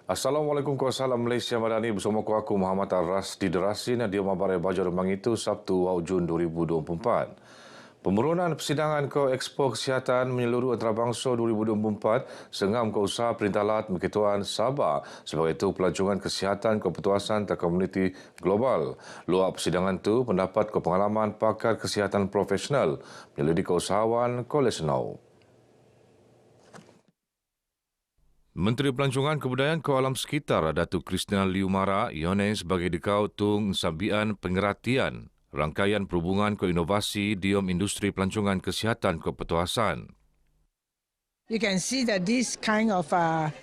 Assalamualaikum Kuala Malaysia Madani bersama aku Muhammad Ar-Ras di Derasin dia mabarai bajar remang itu Sabtu Jun 2024. Pemerunan persidangan ke Expo Kesihatan Menyeluruh Antarabangsa 2024 sengam ke usaha Perintah Lahat Merketuan Sabah sebagai itu pelancongan kesihatan kepetuasan dan komuniti global. Luar persidangan itu pendapat ke pengalaman pakar kesihatan profesional menyelidik keusahawan Kolej Senau. Menteri Pelancongan Kebudayaan ke Alam Sekitar Datuk Kristina Liu Mara ione sebagai dikau tung sabian pengertian rangkaian perhubungan ke inovasi diom industri pelancongan kesihatan kepetuasan. You can see that this kind of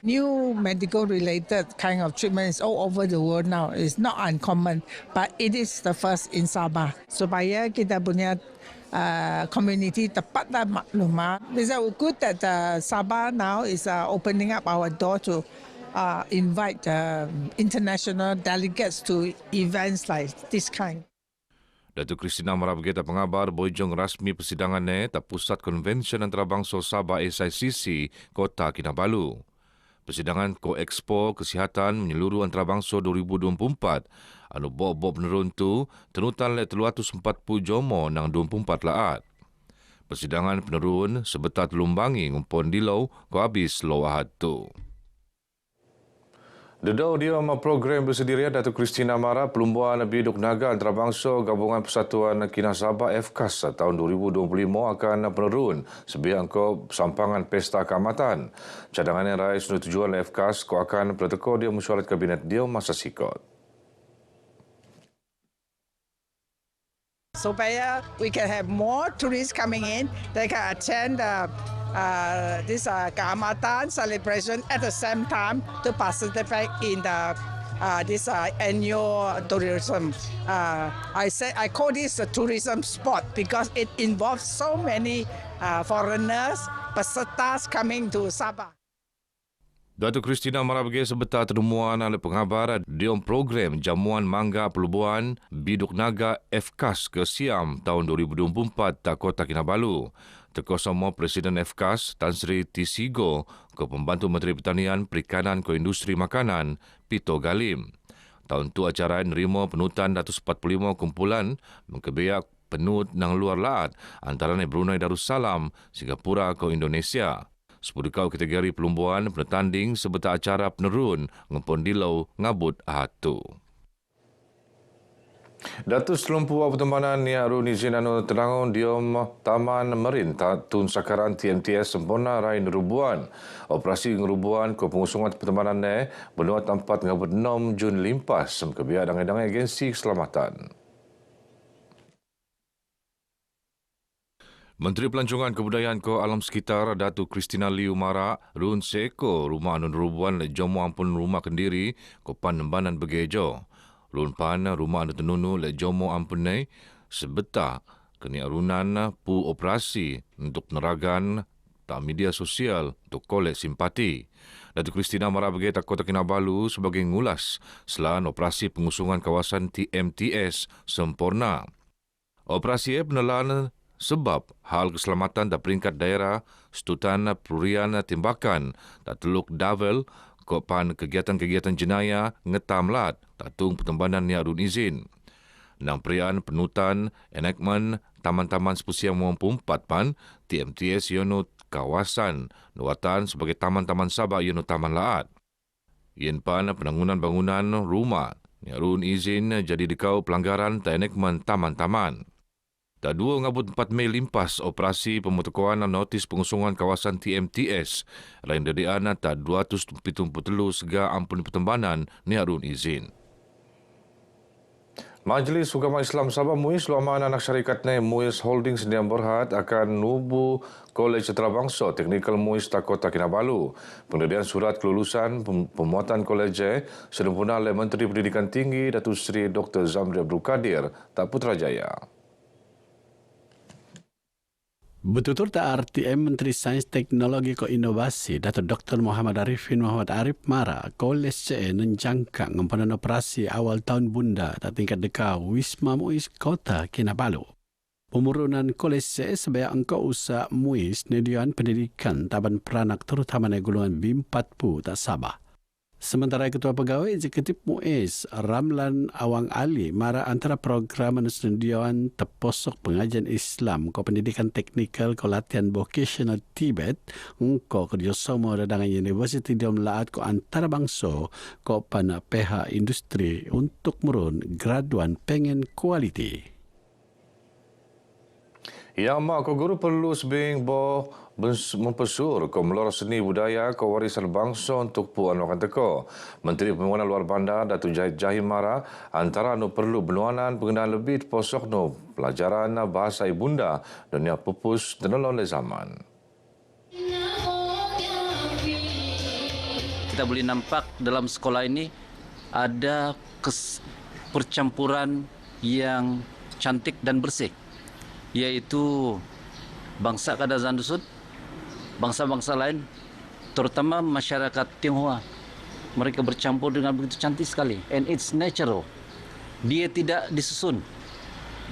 new medical-related kind of treatment is all over the world now. It's not uncommon, but it is the first in Sabah. Supaya kita punya community tepatlah maklumat. It's good that Sabah now is opening up our door to invite international delegates to events like this kind. Datuk Kristina Mara berkata pengabar bojong rasmi persidangan tak Pusat Konvensyen Antarabangsa Sabah SICC Kota Kinabalu. Persidangan Ko-Expo Kesihatan Menyeluruh Antarabangsa 2024 anu bob penerun tu tenutan le 340 jomo nang 24 laat. Persidangan penerun sebetar telumbangi ngumpon dilau ko habis lawah tu. Dedau dia program bersendirian Datuk Kristina Mara Pelumbuhan Biduk Naga Antarabangsa Gabungan Persatuan Kinah Sabah FKAS tahun 2025 akan penurun sebiang ke sampangan Pesta Keamatan. Cadangan yang raih sudah tujuan FKAS ko akan berteko dia mesyuarat kabinet dia masa sikot. Supaya we can have more tourists coming in, they can attend this Keamatan celebration at the same time to participate in this annual tourism. I call this a tourism spot because it involves so many foreigners, pesertas coming to Sabah. Datuk Kristina Mara bagi sebetar temuan oleh pengabar diom program Jamuan Mangga Pelubuhan Biduk Naga FKAS ke Siam tahun 2024 tak Kota Kinabalu. Teko sama Presiden FKAS Tan Sri T. Sigo ke Pembantu Menteri Pertanian Perikanan ke Industri Makanan Pito Galim. Tahun tu acara nerima penutan 145 kumpulan mengkebiak penut nang luar laat antaranya Brunei Darussalam, Singapura ke Indonesia. 10 kategori pelumbuhan penetanding sebetar acara penerun ngempon dilau ngabut ahatu. Datuk Selumpu Pertembanan Nia Arun izin anu Tenangon diom Taman Merin Tun Sakaran TMTS sempurna rai nerubuan. Operasi ngerubuan ke pengusungan pertembanan benua tempat ngabut 6 Jun limpas semkebiak dangai-dangai agensi keselamatan. Menteri Pelancongan Kebudayaan ke Alam Sekitar Datuk Kristina Liu Mara run seko rumah anu nerubuan le jomo ampun rumah kendiri ko Panembanan Begejo. Run pan rumah anu tenunu le jomo ampun nei sebeta kini arunan pu operasi untuk neragan tak media sosial untuk kolek simpati. Datuk Kristina Mara berkata Kota Kinabalu sebagai ngulas selain operasi pengusungan kawasan TMTS sempurna. Operasi penelaan sebab hal keselamatan dan peringkat daerah setutan perurian timbakan tak teluk Davel kopan kegiatan-kegiatan jenayah ngetam lat tatung pertembanan ni arun izin. Nang perian penutan enakmen taman-taman sepusiang 24 pan TMTS yono kawasan nuatan sebagai taman-taman Sabah yono taman laat. Yen pan penangunan bangunan rumah ni arun izin jadi dikau pelanggaran tak enakmen taman-taman. Tak 2 ngabut 4 Mei limpas operasi pemutukuan notis pengusungan kawasan TMTS. Lain dari anak tak 273 sega ampun pertembanan ni arun izin. Majlis Agama Islam Sabah MUIS luaman anak syarikatnya MUIS Holdings Sdn Berhad akan nubu Kolej Antarabangsa Teknikal MUIS tak Kota Kinabalu. Penerian surat kelulusan pemuatan kolej sempurna oleh Menteri Pendidikan Tinggi Datuk Seri Dr. Zamri Abdul Kadir tak Putrajaya. Betul-betul tak RTM Menteri Sains Teknologi ko Inovasi Datuk Dr. Muhammad Arifin Muhammad Arif Mara Kolej CE menjangka ngempanan operasi awal tahun bunda tak tingkat deka Wisma MUIS Kota Kinabalu. Pemurunan Kolej CE sebagai angka usaha MUIS Nedian Pendidikan Taban Peranak terutama golongan B40 tak Sabah. Sementara Ketua Pegawai Eksekutif MUIS, Ramlan Awang Ali, mara antara program pendidikan terposok pengajian Islam ke pendidikan teknikal ke latihan vocational Tibet, ko kerjasama dengan Universiti Diam Laat ko antara bangsa ko pana pihak industri untuk merun graduan pengen kualiti. Yang mak ko guru perlu sebing bo mempesur ko melora seni budaya ko warisan bangsa untuk puan akan teko. Menteri Pembangunan Luar Bandar Datuk Jahim Mara antara no perlu benuanan pengendaan lebih posok no pelajaran bahasa ibunda dunia pupus tenolong le zaman. Kita boleh nampak dalam sekolah ini ada percampuran yang cantik dan bersih, iaitu bangsa Kadazan Dusun, bangsa-bangsa lain, terutama masyarakat Tionghoa. Mereka bercampur dengan begitu cantik sekali. And it's natural. Dia tidak disusun.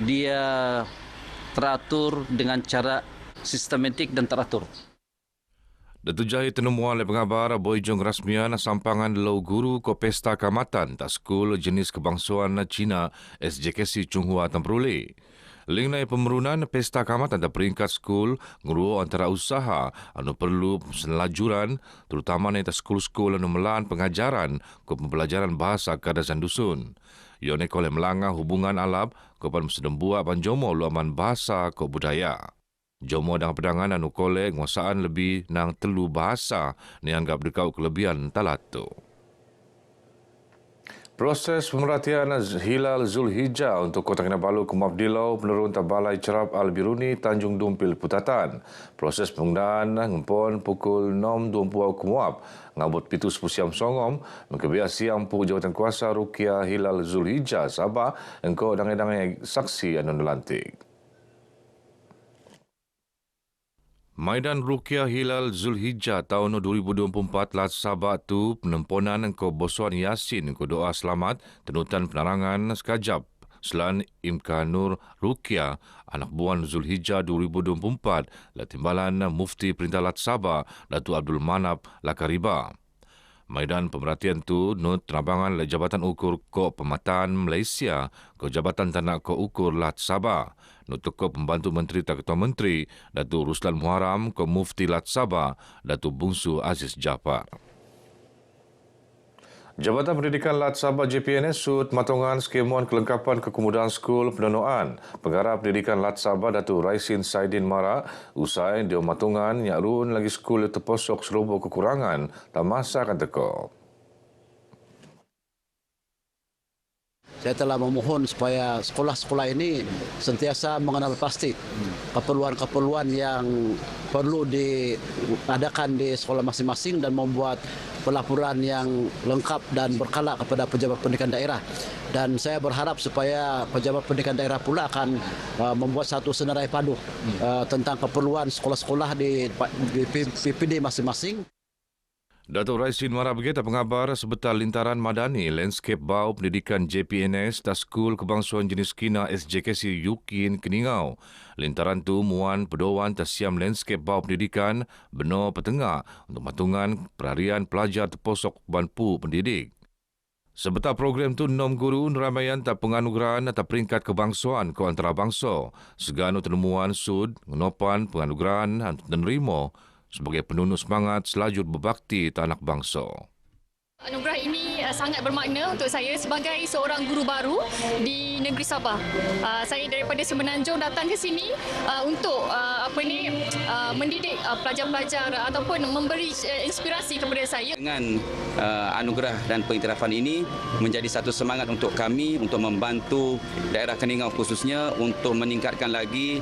Dia teratur dengan cara sistematik dan teratur. Datuk Jahit tenemuan oleh pengabar Boijong rasmian sampangan lau guru ko pesta kamatan tak skul jenis kebangsaan Cina SJKC Chunghua Tamperuli. Lingnai pemerunan pesta kamatan dan peringkat skul nguru antara usaha anu perlu selajuran terutama neta skul-skul anu melan pengajaran ke pembelajaran bahasa Kadazan Dusun. Yone koleh melangah hubungan alap kepada sedembua banjomo luaman bahasa ke budaya. Jomo dan pedangan anu koleh nguasaan lebih nang telu bahasa ni anggap dekau kelebihan talato. Proses pemerhatian Hilal Zulhijjah untuk Kota Kinabalu Kumap Dilau penurun Tabalai Cerap Al-Biruni Tanjung Dumpil Putatan. Proses penggunaan ngempon pukul 6.20 Kumap ngabut pitu 10 siam songom mengkebiak siang pu Jawatan Kuasa Rukia Hilal Zulhijjah Sabah engkau dangai-dangai saksi anu nelantik. Maidan Rukia Hilal Zulhijjah tahun 2024 lat Sabah tu penemponan engkau bosuan Yasin engkau doa selamat tenutan penerangan sekajap selan Imkanur Rukia anak buan Zulhijjah 2024 lat timbalan Mufti Perintah Lat Sabah Datuk Abdul Manap Lakariba. Maidan pemerhatian tu nut tenabangan le Jabatan Ukur Ko Pemataan Malaysia ko Jabatan Tanak Ko Ukur Lat Sabah. Nutuko Pembantu Menteri Tak Ketua Menteri Datuk Ruslan Muharam ko Mufti Lat Sabah Datuk Bungsu Aziz Jafar. Jabatan Pendidikan Lat Sabah JPNS sud matongan skemuan kelengkapan kekemudahan skul pendonoan. Pengarah Pendidikan Lat Sabah Datuk Raisin Saidin Mara usai dia matongan nyakrun lagi skul terposok seroboh kekurangan tak masa akan teko. Saya telah memohon supaya sekolah-sekolah ini sentiasa mengenal pasti keperluan-keperluan yang perlu diadakan di sekolah masing-masing dan membuat pelaporan yang lengkap dan berkala kepada pejabat pendidikan daerah. Dan saya berharap supaya pejabat pendidikan daerah pula akan membuat satu senarai padu tentang keperluan sekolah-sekolah di PPD masing-masing. Datuk Raisin Mara berkata pengabar sebetul lintaran madani landscape bau pendidikan JPNS dan skul kebangsaan jenis Kina SJKC Yukin Keningau. Lintaran tu muan pedoan tasiam landscape bau pendidikan benar petengah untuk matungan perharian pelajar terposok banpu pendidik. Sebetul program tu 6 guru neramaian tak penganugerahan atau peringkat kebangsaan ke antarabangsa. Seganu tenemuan sud ngenopan penganugerahan dan nerimo sebagai penunjuk semangat selajut berbakti tanah bangsa. Anugerah ini sangat bermakna untuk saya sebagai seorang guru baru di negeri Sabah. Saya daripada Semenanjung datang ke sini untuk mendidik pelajar-pelajar ataupun memberi inspirasi kepada saya. Dengan anugerah dan pengiktirafan ini menjadi satu semangat untuk kami untuk membantu daerah Keningau khususnya untuk meningkatkan lagi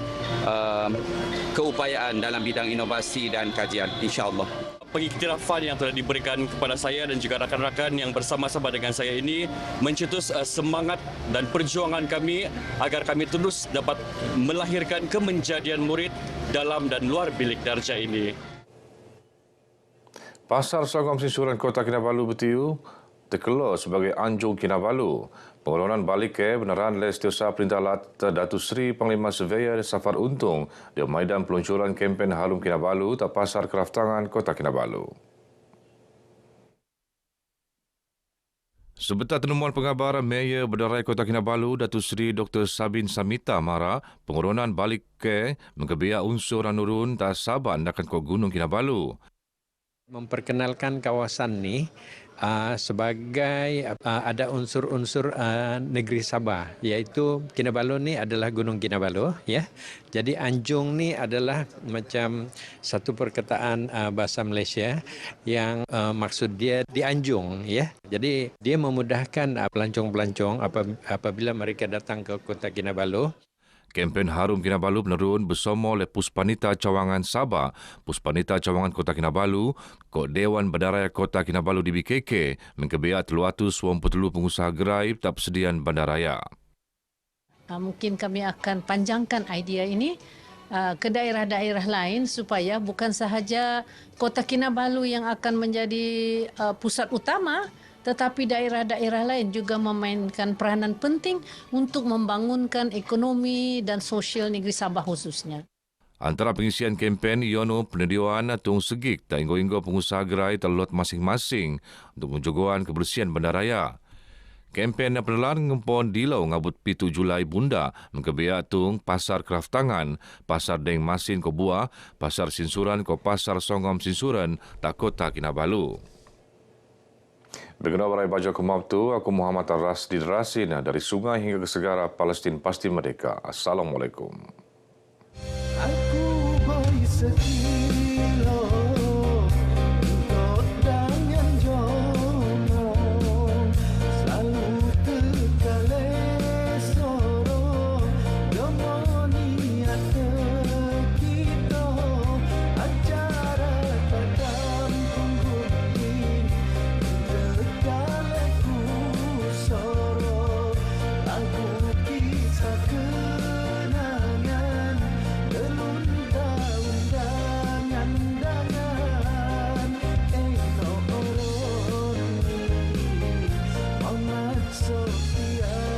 keupayaan dalam bidang inovasi dan kajian, insya-Allah. Pengiktirafan yang telah diberikan kepada saya dan juga rakan-rakan yang bersama-sama dengan saya ini mencetus semangat dan perjuangan kami agar kami terus dapat melahirkan kemenjadian murid dalam dan luar bilik darjah ini. Pasar Sogom Sinsuran Kota Kinabalu Betiu terkeluar sebagai Anjung Kinabalu. Pengeluaran balik ke benaran Les Tiosa Perintah Lat Datuk Seri Panglima Surveyor Safar Untung di Maidan Peluncuran Kempen Harum Kinabalu tak Pasar Kraftangan Kota Kinabalu. Sebentar penemuan pengabar Mayor Bandaraya Kota Kinabalu, Datuk Seri Dr. Sabin Samita Mara, pengurunan balik ke menggebiak unsur nurun tak sabar anakan ke Gunung Kinabalu. Memperkenalkan kawasan ni sebagai ada unsur-unsur negeri Sabah, iaitu Kinabalu ni adalah Gunung Kinabalu, ya. Jadi Anjung ni adalah macam satu perkataan bahasa Malaysia yang maksud dia di Anjung, ya. Jadi dia memudahkan pelancong-pelancong apabila mereka datang ke Kota Kinabalu. Kempen Harum Kinabalu penerun bersama oleh Puspanita Cawangan Sabah, Puspanita Cawangan Kota Kinabalu, Kod Dewan Bandaraya Kota Kinabalu di BKK mengkebiak 380 pengusaha gerai tak persediaan bandaraya. Mungkin kami akan panjangkan idea ini ke daerah-daerah lain supaya bukan sahaja Kota Kinabalu yang akan menjadi pusat utama, tetapi daerah-daerah lain juga memainkan peranan penting untuk membangunkan ekonomi dan sosial negeri Sabah khususnya. Antara pengisian kempen iono penyediaan tung segik dan inggo-inggo pengusaha gerai terlot masing-masing untuk menjagaan kebersihan bandaraya. Kempen penelan ngempon dilau ngabut 7 Julai bunda mengkebiak tung pasar kraftangan, pasar deng masin ko buah, pasar sinsuran ko pasar songom sinsuran tak Kota Kinabalu. Berkenaan berai baca kemab tu, aku Muhammad Ar-Rasdi Rasina dari sungai hingga ke segara Palestin pasti merdeka. Assalamualaikum. Aku